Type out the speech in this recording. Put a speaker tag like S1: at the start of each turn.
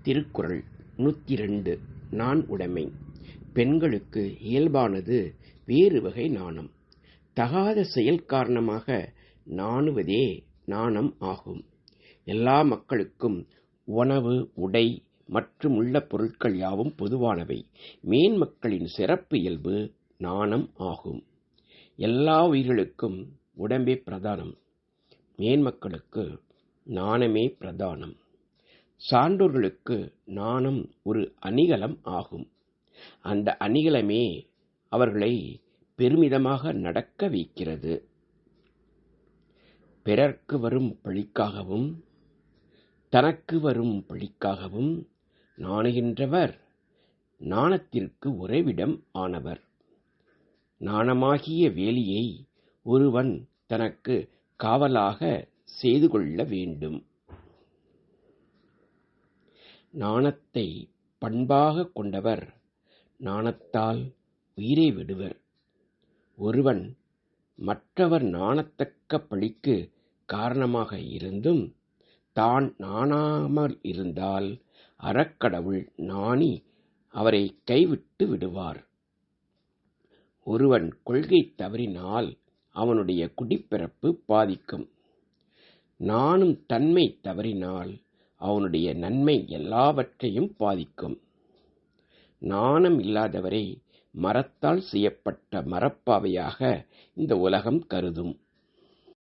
S1: திருக்குறள் 102 நாண் உடைமை. பெண்களுக்கு இயல்பானது வேறு வகை நாணம். தகாத செயல் காரணமாக நாணுவதே நாணம் ஆகும். எல்லா மக்களுக்கும் உணவு, உடை மற்றும் உள்ள பொருட்கள் யாவும் பொதுவானவை. மேன்மக்களின் சிறப்பு இயல்பு நாணம் ஆகும். எல்லா உயிர்களுக்கும் உடம்பே பிரதானம். மேன்மக்களுக்கு நாணமே பிரதானம். சான்றோர்களுக்கு நாணம் ஒரு அணிகலம் ஆகும். அந்த அணிகலமே அவர்களை பெருமிதமாக நடக்க வைக்கிறது. பிறர்க்கு வரும் பழிக்காகவும் தனக்கு வரும் பழிக்காகவும் நாணுகின்றவர் நாணத்திற்கு உறைவிடம் ஆனவர். நாணமாகிய வேலியை ஒருவன் தனக்கு காவலாக செய்து கொள்ள வேண்டும். நாணத்தை பண்பாக கொண்டவர் நாணத்தால் உயிரை விடுவர். ஒருவன் மற்றவர் நாணத்தக்க பழிக்கு காரணமாக இருந்தும் தான் நாணாமல் இருந்தால் அறக்கடவுள் நாணி அவரை கைவிட்டு விடுவார். ஒருவன் கொள்கை தவறினால் அவனுடைய குடிப்பிறப்பு பாதிக்கும். நாணும் தன்மை தவறினால் அவனுடைய நன்மை எல்லாவற்றையும் பாதிக்கும். நாணம் இல்லாதவரை மரத்தால் செய்யப்பட்ட மரப்பாவையாக இந்த உலகம் கருதும்.